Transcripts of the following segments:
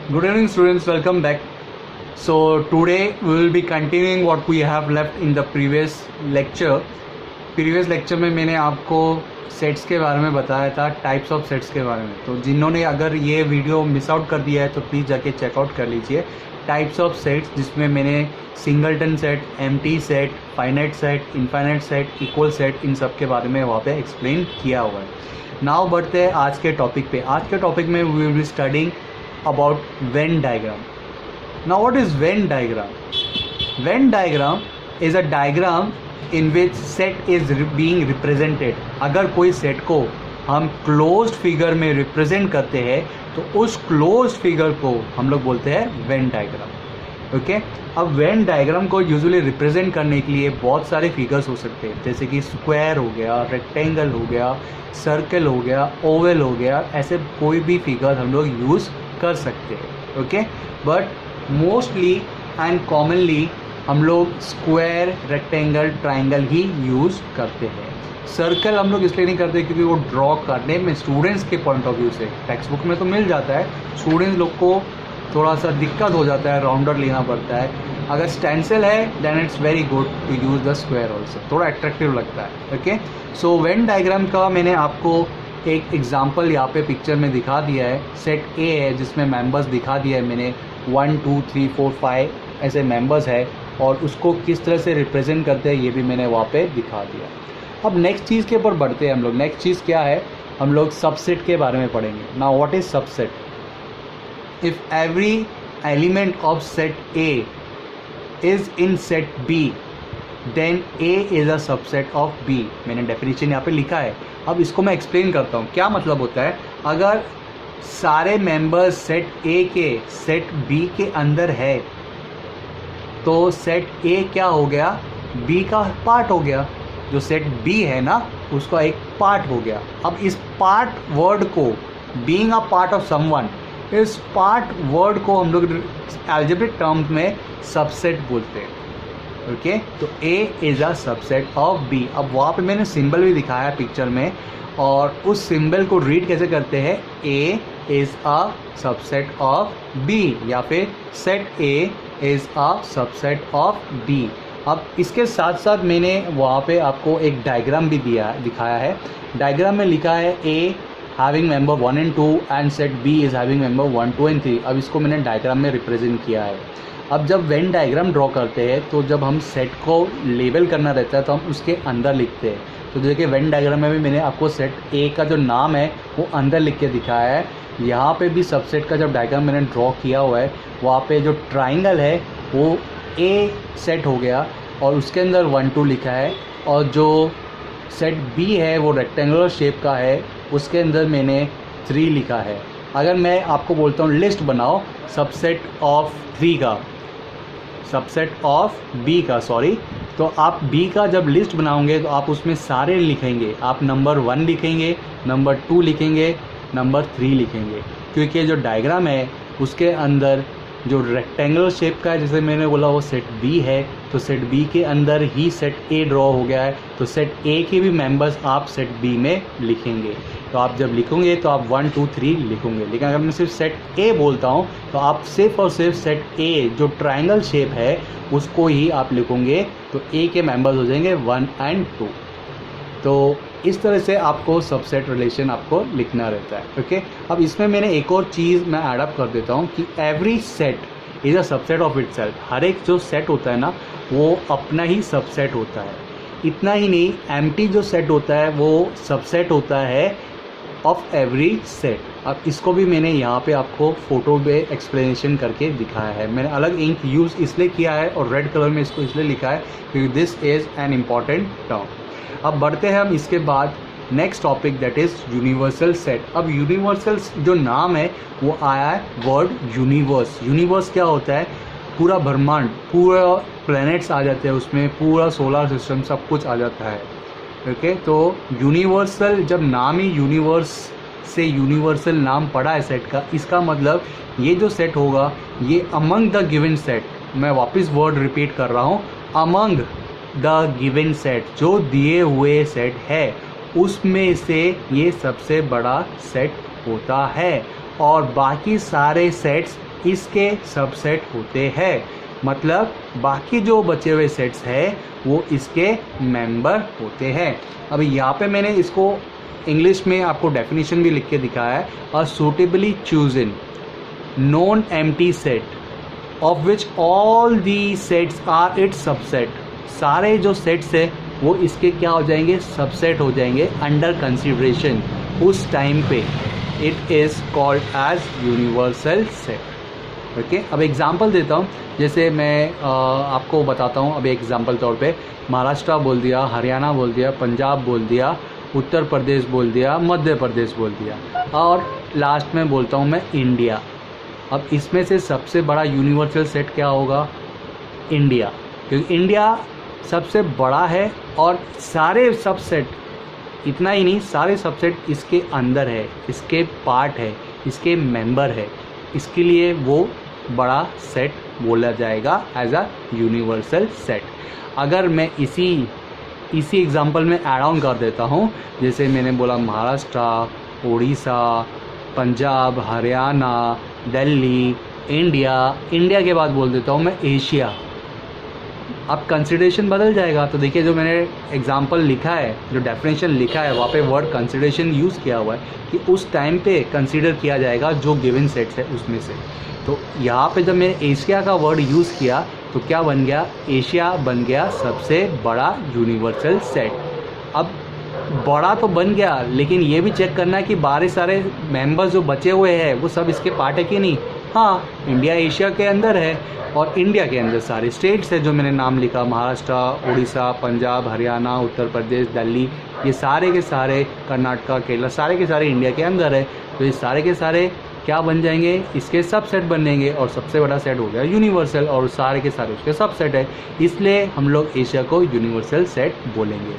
Good evening students, welcome back. So today we will be continuing what we have left in the previous lecture. Previous lecture में मैंने आपको sets के बारे में बताया था, टाइप्स ऑफ सेट्स के बारे में. तो जिन्होंने अगर ये वीडियो मिस आउट कर दिया है तो प्लीज़ जाके चेकआउट कर लीजिए. टाइप्स ऑफ सेट्स जिसमें मैंने singleton set, empty set, finite set, infinite set, equal set, इन सब के बारे में वहाँ पे एक्सप्लेन किया हुआ है. नाउ बढ़ते हैं आज के टॉपिक पे. आज के टॉपिक में we will be studying about Venn diagram. Now what is Venn diagram? Venn diagram is a diagram in which set is being represented. अगर कोई सेट को हम क्लोज्ड फिगर में रिप्रेजेंट करते हैं तो उस क्लोज्ड फिगर को हम लोग बोलते हैं Venn diagram. ओके अब वेन डायग्राम को यूजुअली रिप्रेजेंट करने के लिए बहुत सारे फिगर्स हो सकते हैं, जैसे कि स्क्वायर हो गया, रेक्टेंगल हो गया, सर्कल हो गया, ओवल हो गया. ऐसे कोई भी फिगर हम लोग यूज़ कर सकते हैं. Okay but mostly and commonly हम लोग स्क्वायर, रेक्टेंगल, ट्राइंगल ही यूज़ करते हैं. सर्कल हम लोग इसलिए नहीं करते क्योंकि वो ड्रॉ करने में स्टूडेंट्स के पॉइंट ऑफ व्यू से टेक्स्ट बुक में तो मिल जाता है, स्टूडेंट्स लोग को थोड़ा सा दिक्कत हो जाता है, राउंडर लेना पड़ता है. अगर स्टेंसिल है then it's very good to use the square also, थोड़ा अट्रैक्टिव लगता है. ओके सो वेन डायग्राम का मैंने आपको एक एग्जांपल यहाँ पे पिक्चर में दिखा दिया है. सेट ए है जिसमें मेंबर्स दिखा दिया है मैंने, 1 2 3 4 5 ऐसे मेंबर्स है और उसको किस तरह से रिप्रेजेंट करते हैं ये भी मैंने वहाँ पे दिखा दिया. अब नेक्स्ट चीज़ के ऊपर बढ़ते हैं हम लोग. नेक्स्ट चीज़ क्या है, हम लोग सबसेट के बारे में पढ़ेंगे. Now what is subset? If every element of set A is in set B, then A is a subset of B. मैंने डेफिनेशन यहाँ पे लिखा है. अब इसको मैं एक्सप्लेन करता हूँ क्या मतलब होता है. अगर सारे मेंबर्स सेट A के सेट B के अंदर है तो सेट A क्या हो गया, B का पार्ट हो गया. जो सेट B है ना उसका एक पार्ट हो गया. अब इस पार्ट वर्ड को, being a part of someone, इस पार्ट वर्ड को हम लोग एल्जेब्रिक टर्म्स में सबसेट बोलते हैं. ओके तो A is a subset of B. अब वहाँ पे मैंने सिंबल भी दिखाया पिक्चर में और उस सिंबल को रीड कैसे करते हैं, A is a subset of B या फिर set A is a subset of B. अब इसके साथ साथ मैंने वहाँ पे आपको एक डायग्राम भी दिखाया है. डायग्राम में लिखा है A having member 1 and 2 and set B is having member 1 2 and 3. अब इसको मैंने डायग्राम में रिप्रेजेंट किया है. अब जब वेन डायग्राम ड्रॉ करते हैं तो जब हम सेट को लेबल करना रहता है तो हम उसके अंदर लिखते हैं. तो देखिए वेन डायग्राम में भी मैंने आपको सेट A का जो नाम है वो अंदर लिख के दिखाया है. यहाँ पे भी सबसेट का जब डायग्राम मैंने ड्रॉ किया हुआ है वहाँ पे जो ट्राइंगल है वो A सेट हो गया और उसके अंदर 1 2 लिखा है, और जो सेट B है वो रेक्टेंगुलर शेप का है, उसके अंदर मैंने 3 लिखा है. अगर मैं आपको बोलता हूँ लिस्ट बनाओ सबसेट ऑफ 3 का, सबसेट ऑफ B का सॉरी, तो आप B का जब लिस्ट बनाओगे तो आप उसमें सारे लिखेंगे. आप नंबर 1 लिखेंगे, नंबर 2 लिखेंगे, नंबर 3 लिखेंगे, क्योंकि जो डायग्राम है उसके अंदर जो रेक्टेंगुलर शेप का है जैसे मैंने बोला वो सेट B है, तो सेट B के अंदर ही सेट A ड्रॉ हो गया है. तो सेट A के भी मेंबर्स आप सेट B में लिखेंगे. तो आप जब लिखोगे तो आप 1 2 3 लिखोगे. लेकिन अगर मैं सिर्फ सेट A बोलता हूँ तो आप सिर्फ और सिर्फ सेट A जो ट्राइंगल शेप है उसको ही आप लिखोगे. तो A के मेंबर्स हो जाएंगे 1 and 2. तो इस तरह से आपको सबसेट रिलेशन आपको लिखना रहता है. ओके अब इसमें मैंने एक और चीज़ मैं ऐडअप कर देता हूँ कि every set is a subset of itself. हर एक जो सेट होता है ना वो अपना ही सबसेट होता है. इतना ही नहीं, एम्प्टी जो सेट होता है वो सबसेट होता है ऑफ एवरी सेट. अब इसको भी मैंने यहाँ पे आपको फोटो पे एक्सप्लेनेशन करके दिखाया है. मैंने अलग इंक यूज़ इसलिए किया है और रेड कलर में इसको इसलिए लिखा है क्योंकि this is an important term. अब बढ़ते हैं हम इसके बाद next topic that is universal set. अब यूनिवर्सल जो नाम है वो आया है वर्ड यूनिवर्स. यूनिवर्स क्या होता है, पूरा ब्रह्मांड, पूरा प्लैनेट्स आ जाते हैं उसमें, पूरा सोलर सिस्टम सब कुछ आ जाता है. ओके तो यूनिवर्सल जब नाम ही यूनिवर्स से यूनिवर्सल नाम पड़ा है सेट का, इसका मतलब ये जो सेट होगा ये अमंग द गिवन सेट, मैं वापस वर्ड रिपीट कर रहा हूँ, अमंग द गिवन सेट, जो दिए हुए सेट है उसमें से ये सबसे बड़ा सेट होता है. और बाकी सारे सेट्स इसके सबसेट होते हैं। मतलब बाकी जो बचे हुए सेट्स हैं वो इसके मेंबर होते हैं। अभी यहाँ पे मैंने इसको इंग्लिश में आपको डेफिनेशन भी लिख के दिखाया है। A suitably chosen non empty set of which all the sets are its subset. सारे जो सेट्स है वो इसके क्या हो जाएंगे, सबसेट हो जाएंगे अंडर कंसिडरेशन उस टाइम पे। It is called as universal set. Okay, अब एग्जांपल देता हूँ। जैसे मैं आपको बताता हूँ। अभी एग्जांपल तौर पे महाराष्ट्र बोल दिया, हरियाणा बोल दिया, पंजाब बोल दिया, उत्तर प्रदेश बोल दिया, मध्य प्रदेश बोल दिया, और लास्ट में बोलता हूँ मैं इंडिया। अब इसमें से सबसे बड़ा यूनिवर्सल सेट क्या होगा, इंडिया, क्योंकि इंडिया सबसे बड़ा है और सारे सबसेट, इतना ही नहीं, सारे सबसेट इसके अंदर है, इसके पार्ट है, इसके मेंबर है, इसके लिए वो बड़ा सेट बोला जाएगा एज अ यूनिवर्सल सेट। अगर मैं इसी एग्जांपल में ऐड ऑन कर देता हूँ, जैसे मैंने बोला महाराष्ट्र, उड़ीसा, पंजाब, हरियाणा, दिल्ली, इंडिया के बाद बोल देता हूँ मैं एशिया। अब कंसिडरेशन बदल जाएगा। तो देखिए जो मैंने एग्जांपल लिखा है, जो डेफिनेशन लिखा है, वहाँ पे वर्ड कंसिडरेशन यूज़ किया हुआ है कि उस टाइम पे कंसीडर किया जाएगा जो गिवन सेट्स है उसमें से। तो यहाँ पे जब मैंने एशिया का वर्ड यूज़ किया तो क्या बन गया, एशिया बन गया सबसे बड़ा यूनिवर्सल सेट। अब बड़ा तो बन गया, लेकिन ये भी चेक करना है कि बाकी सारे मेंबर्स जो बचे हुए हैं वो सब इसके पार्ट है कि नहीं। हाँ, इंडिया एशिया के अंदर है और इंडिया के अंदर सारे स्टेट्स है जो मैंने नाम लिखा, महाराष्ट्र, उड़ीसा, पंजाब, हरियाणा, उत्तर प्रदेश, दिल्ली, ये सारे के सारे, कर्नाटका, केरला, सारे के सारे इंडिया के अंदर है। तो ये सारे के सारे क्या बन जाएंगे, इसके सब सेट बन जाएंगे और सबसे बड़ा सेट हो गया यूनिवर्सल, और सारे के सारे उसके सब सेट है, इसलिए हम लोग एशिया को यूनिवर्सल सेट बोलेंगे।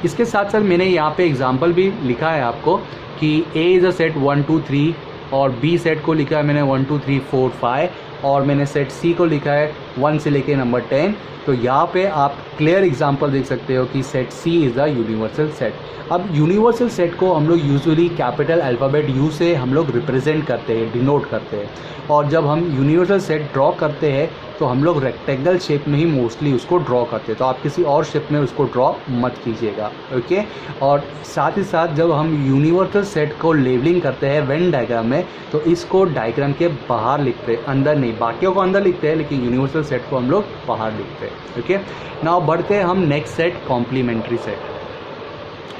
इसके साथ साथ मैंने यहाँ पे एग्जांपल भी लिखा है आपको कि ए इज़ अ सेट 1 2 3, और बी सेट को लिखा है मैंने 1 2 3 4 5, और मैंने सेट सी को लिखा है 1 से लेके नंबर 10। तो यहाँ पे आप क्लियर एग्जांपल देख सकते हो कि set C is the universal set. अब यूनिवर्सल सेट को हम लोग यूजुअली कैपिटल अल्फ़ाबेट यू से हम लोग रिप्रेजेंट करते हैं, डिनोट करते हैं। और जब हम यूनिवर्सल सेट ड्रॉ करते हैं तो हम लोग रेक्टेंगल शेप में ही मोस्टली उसको ड्रॉ करते हैं। तो आप किसी और शेप में उसको ड्रॉ मत कीजिएगा, ओके। और साथ ही साथ जब हम यूनिवर्सल सेट को लेबलिंग करते हैं वेन डायग्राम में, तो इसको डायग्राम के बाहर लिखते हैं, अंदर नहीं। बाकियों को अंदर लिखते हैं लेकिन यूनिवर्सल सेट को हम लोग बाहर लिखते हैं, ओके। नाउ बढ़ते हैं हम नेक्स्ट सेट, कॉम्प्लीमेंट्री सेट।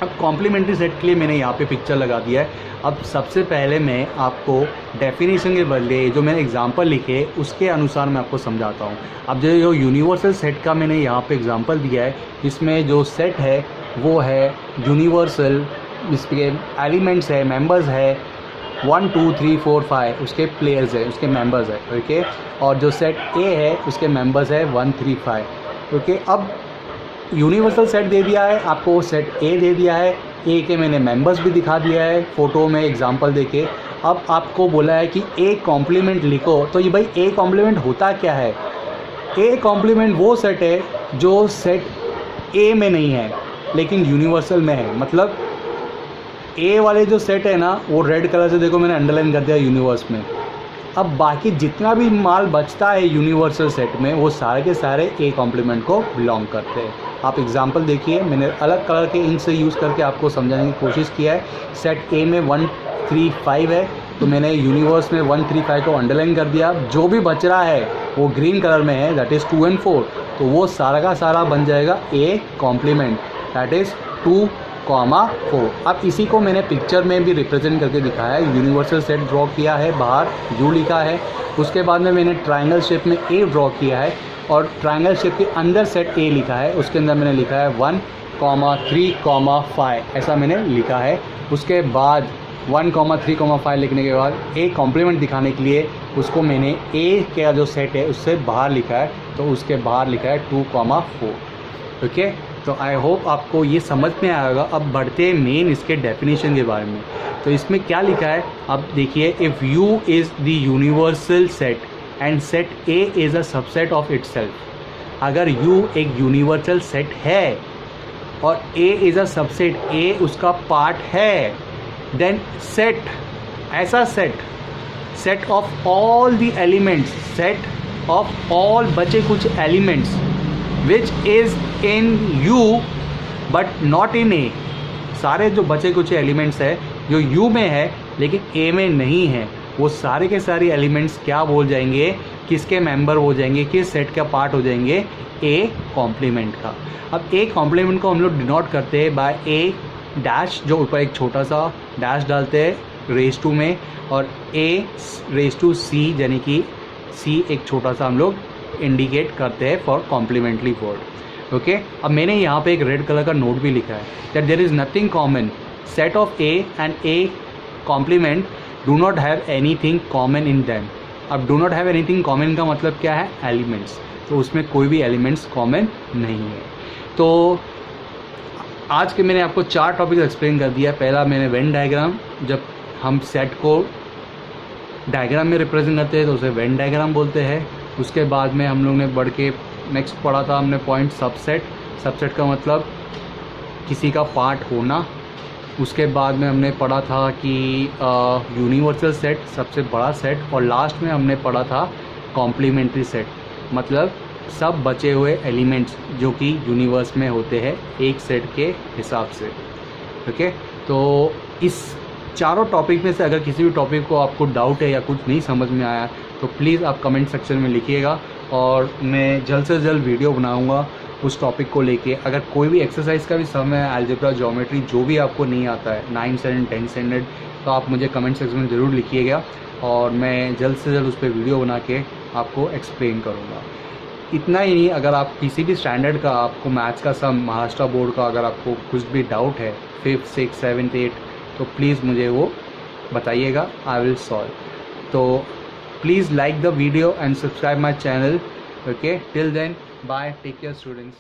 अब कॉम्प्लीमेंट्री सेट के लिए मैंने यहाँ पे पिक्चर लगा दिया है। अब सबसे पहले मैं आपको डेफिनेशन के बदले जो मैंने एग्जांपल लिखे उसके अनुसार मैं आपको समझाता हूँ। अब जो यूनिवर्सल सेट का मैंने यहाँ पे एग्जांपल दिया है, इसमें जो सेट है वो है यूनिवर्सल, इसके एलिमेंट्स है, मेंबर्स है 1 2 3 4 5, उसके प्लेयर्स है, उसके मेंबर्स है, ओके। और जो सेट ए है उसके मेंबर्स है 1 3 5, ओके। अब यूनिवर्सल सेट दे दिया है आपको, सेट ए दे दिया है, ए के मैंने मेंबर्स भी दिखा दिया है फ़ोटो में एग्जांपल देके। अब आपको बोला है कि ए कॉम्प्लीमेंट लिखो। तो ये भाई ए कॉम्प्लीमेंट होता क्या है, ए कॉम्प्लीमेंट वो सेट है जो सेट ए में नहीं है लेकिन यूनिवर्सल में है। मतलब ए वाले जो सेट है ना वो रेड कलर से देखो मैंने अंडरलाइन कर दिया यूनिवर्स में। अब बाकी जितना भी माल बचता है यूनिवर्सल सेट में वो सारे के सारे ए कॉम्प्लीमेंट को बिलोंग करते हैं। आप एग्जांपल देखिए, मैंने अलग कलर के इंक से यूज़ करके आपको समझाने की कोशिश किया है। सेट ए में 1 3 5 है तो मैंने यूनिवर्स में 1 3 5 को अंडरलाइन कर दिया। जो भी बच रहा है वो ग्रीन कलर में है, दैट इज़ 2 and 4, तो वो सारा का सारा बन जाएगा ए कॉम्प्लीमेंट, दैट इज़ 2, 4। अब इसी को मैंने पिक्चर में भी रिप्रेजेंट करके दिखाया है। यूनिवर्सल सेट ड्रॉ किया है, बाहर यू लिखा है, उसके बाद में मैंने ट्रायंगल शेप में ए ड्रॉ किया है और ट्रायंगल शेप के अंदर सेट ए लिखा है, उसके अंदर मैंने लिखा है 1, 3, 5, ऐसा मैंने लिखा है। उसके बाद 1, 3, 5 लिखने के बाद ए कॉम्प्लीमेंट दिखाने के लिए उसको मैंने ए का जो सेट है उससे बाहर लिखा है, तो उसके बाहर लिखा है 2, 4, ओके। तो आई होप आपको ये समझ में आएगा। अब बढ़ते हैं मेन इसके डेफिनेशन के बारे में। तो इसमें क्या लिखा है अब देखिए, if you is the universal set and set A is a subset of itself. अगर यू एक यूनिवर्सल सेट है और ए इज़ अ सबसेट, ए उसका पार्ट है, देन सेट, ऐसा set set of all the elements, set of all बचे कुछ elements which is in U but not in A. सारे जो बचे कुछ एलिमेंट्स है जो यू में है लेकिन ए में नहीं है, वो सारे के सारे एलिमेंट्स क्या बोल जाएंगे, किसके मेंबर हो जाएंगे, किस सेट का पार्ट हो जाएंगे, ए कॉम्प्लीमेंट का। अब ए कॉम्प्लीमेंट को हम लोग डिनोट करते हैं बाय ए डैश, जो ऊपर एक छोटा सा डैश डालते हैं रेस टू में, और ए रेस टू सी यानी कि सी एक छोटा सा हम लोग इंडिकेट करते हैं फॉर कॉम्प्लीमेंट्री वर्ड। ओके, अब मैंने यहाँ पे एक रेड कलर का नोट भी लिखा है that there is nothing common, set of A and A complement do not have anything common in them. अब do not have anything common का मतलब क्या है, एलिमेंट्स, तो उसमें कोई भी एलिमेंट्स कॉमन नहीं है। तो आज के मैंने आपको 4 टॉपिक एक्सप्लेन कर दिया। पहला मैंने वेन डायग्राम, जब हम सेट को डायग्राम में रिप्रेजेंट करते हैं तो उसे वेन डायग्राम बोलते हैं। उसके बाद में हम लोग ने बढ़ के नेक्स्ट पढ़ा था हमने पॉइंट सबसेट, सबसेट का मतलब किसी का पार्ट होना। उसके बाद में हमने पढ़ा था कि यूनिवर्सल सेट, सबसे बड़ा सेट, और लास्ट में हमने पढ़ा था कॉम्प्लीमेंट्री सेट, मतलब सब बचे हुए एलिमेंट्स जो कि यूनिवर्स में होते हैं एक सेट के हिसाब से। ओके, तो इस चारों टॉपिक में से अगर किसी भी टॉपिक को आपको डाउट है या कुछ नहीं समझ में आया तो प्लीज़ आप कमेंट सेक्शन में लिखिएगा, और मैं जल्द से जल्द वीडियो बनाऊंगा उस टॉपिक को लेके। अगर कोई भी एक्सरसाइज का भी सम है, अलजेब्रा, ज्योमेट्री, जो भी आपको नहीं आता है 9th स्टैंडर्ड 10th स्टैंडर्ड, तो आप मुझे कमेंट सेक्शन में ज़रूर लिखिएगा और मैं जल्द से जल्द उस पर वीडियो बना के आपको एक्सप्लेन करूँगा। इतना ही नहीं, अगर आप किसी भी स्टैंडर्ड का आपको मैथ्स का सम, महाराष्ट्र बोर्ड का अगर आपको कुछ भी डाउट है 5th 6th 7th 8th, तो प्लीज़ मुझे वो बताइएगा, आई विल सॉल्व। तो please like the video and subscribe my channel. Okay, till then bye, take care students.